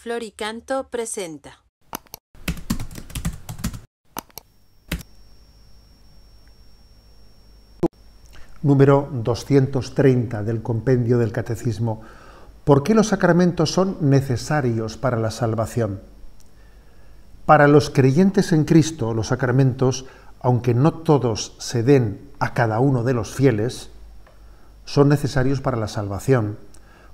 Flor y Canto presenta. Número 230 del Compendio del Catecismo. ¿Por qué los sacramentos son necesarios para la salvación? Para los creyentes en Cristo, los sacramentos, aunque no todos se den a cada uno de los fieles, son necesarios para la salvación,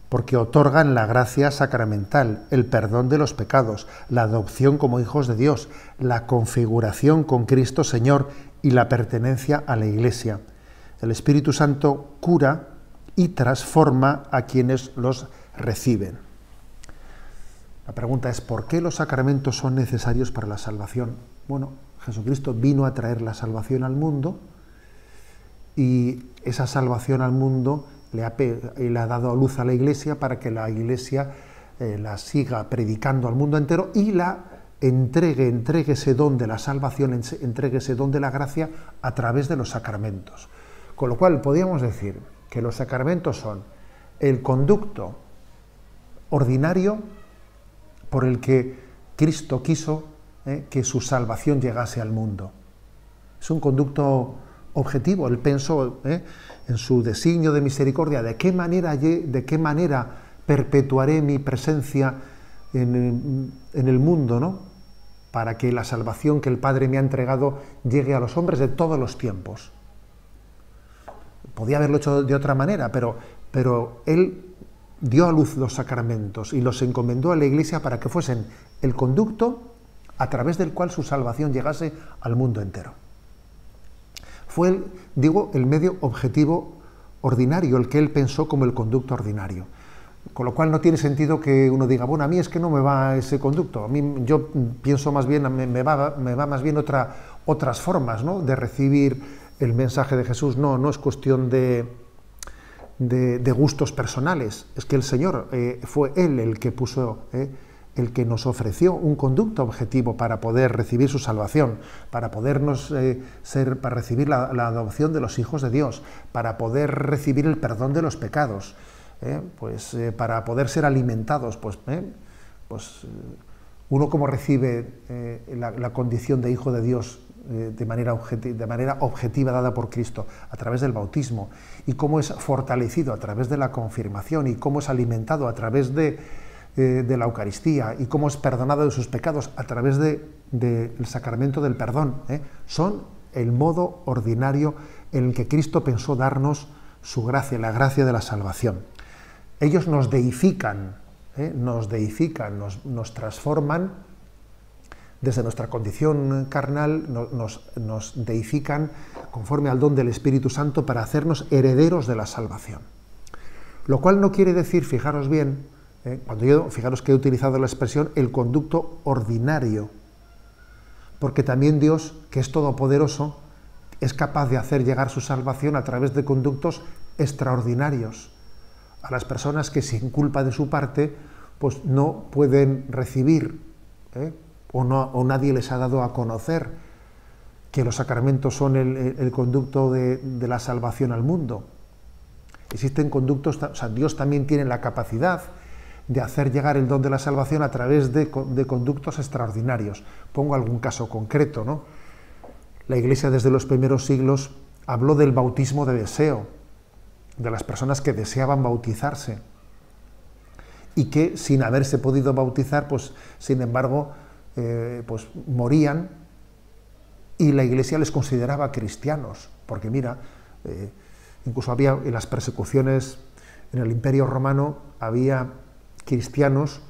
porque otorgan la gracia sacramental, el perdón de los pecados, la adopción como hijos de Dios, la configuración con Cristo Señor y la pertenencia a la Iglesia. El Espíritu Santo cura y transforma a quienes los reciben. La pregunta es, ¿por qué los sacramentos son necesarios para la salvación? Bueno, Jesucristo vino a traer la salvación al mundo y esa salvación al mundo le ha dado a luz a la Iglesia para que la Iglesia la siga predicando al mundo entero y la entregue ese don de la salvación, entregue ese don de la gracia a través de los sacramentos. Con lo cual podríamos decir que los sacramentos son el conducto ordinario por el que Cristo quiso que su salvación llegase al mundo. Es un conducto objetivo. Él pensó en su designio de misericordia, de qué manera perpetuaré mi presencia en el mundo, ¿no? Para que la salvación que el Padre me ha entregado llegue a los hombres de todos los tiempos. Podía haberlo hecho de otra manera, pero él dio a luz los sacramentos y los encomendó a la Iglesia para que fuesen el conducto a través del cual su salvación llegase al mundo entero. Fue, el medio objetivo ordinario, el que él pensó como el conducto ordinario. Con lo cual no tiene sentido que uno diga, bueno, a mí es que no me va ese conducto, a mí yo pienso más bien, me va más bien otras formas, ¿no?, de recibir el mensaje de Jesús. No es cuestión de gustos personales, es que el Señor fue Él el que puso, el que nos ofreció un conducto objetivo para poder recibir su salvación, para podernos para recibir la adopción de los hijos de Dios, para poder recibir el perdón de los pecados, para poder ser alimentados, uno como recibe la condición de hijo de Dios de manera objetiva dada por Cristo a través del bautismo, y cómo es fortalecido a través de la confirmación, y cómo es alimentado a través de la Eucaristía, y cómo es perdonado de sus pecados a través del sacramento del perdón, son el modo ordinario en el que Cristo pensó darnos su gracia, la gracia de la salvación. Ellos nos deifican, nos transforman desde nuestra condición carnal, nos deifican conforme al don del Espíritu Santo para hacernos herederos de la salvación. Lo cual no quiere decir, fijaros bien, fijaros que he utilizado la expresión el conducto ordinario, porque también Dios, que es todopoderoso, es capaz de hacer llegar su salvación a través de conductos extraordinarios a las personas que sin culpa de su parte pues no pueden recibir, o nadie les ha dado a conocer que los sacramentos son el conducto de la salvación al mundo. Existen conductos, o sea, Dios también tiene la capacidad de hacer llegar el don de la salvación a través de conductos extraordinarios. Pongo algún caso concreto, ¿no? La Iglesia desde los primeros siglos habló del bautismo de deseo, de las personas que deseaban bautizarse y que sin haberse podido bautizar, pues sin embargo, morían, y la Iglesia les consideraba cristianos, porque mira, incluso había en las persecuciones en el Imperio Romano, había cristianos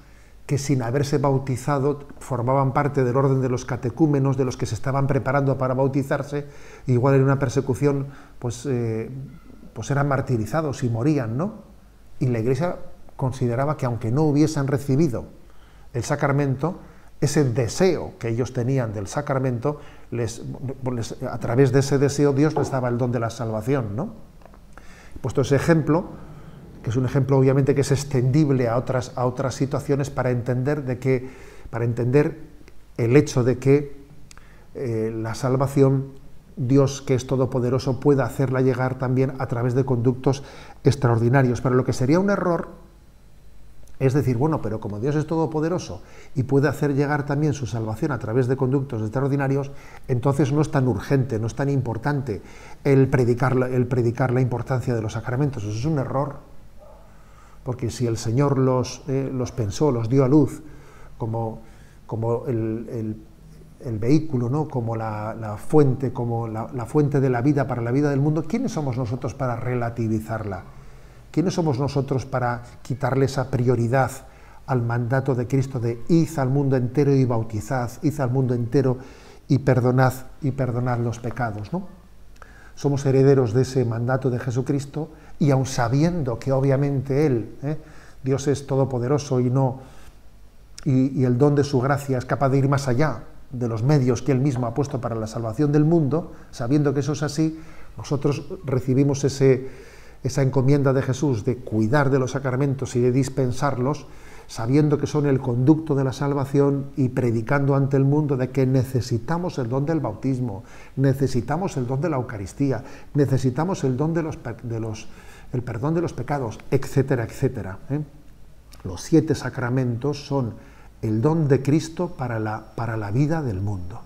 que sin haberse bautizado formaban parte del orden de los catecúmenos, de los que se estaban preparando para bautizarse, igual en una persecución pues eran martirizados y morían, ¿no? Y la Iglesia consideraba que aunque no hubiesen recibido el sacramento, ese deseo que ellos tenían del sacramento, a través de ese deseo Dios les daba el don de la salvación, ¿no? He puesto ese ejemplo, que es un ejemplo obviamente que es extendible a otras situaciones para entender el hecho de que la salvación, Dios, que es todopoderoso, pueda hacerla llegar también a través de conductos extraordinarios. Pero lo que sería un error Es decir, bueno, pero como Dios es todopoderoso y puede hacer llegar también su salvación a través de conductos extraordinarios, entonces no es tan urgente, no es tan importante el predicar la importancia de los sacramentos. Eso es un error, porque si el Señor los pensó, los dio a luz como el vehículo, ¿no? Como la fuente, como la fuente de la vida para la vida del mundo, ¿quiénes somos nosotros para relativizarla? ¿Quiénes somos nosotros para quitarle esa prioridad al mandato de Cristo de id al mundo entero y bautizad, id al mundo entero y perdonad los pecados, ¿no? Somos herederos de ese mandato de Jesucristo y aun sabiendo que obviamente Él, Dios es todopoderoso y el don de su gracia es capaz de ir más allá de los medios que Él mismo ha puesto para la salvación del mundo, sabiendo que eso es así, nosotros recibimos esa encomienda de Jesús de cuidar de los sacramentos y de dispensarlos, sabiendo que son el conducto de la salvación y predicando ante el mundo de que necesitamos el don del bautismo, necesitamos el don de la Eucaristía, necesitamos el don el perdón de los pecados, etcétera, etcétera. Los 7 sacramentos son el don de Cristo para la vida del mundo.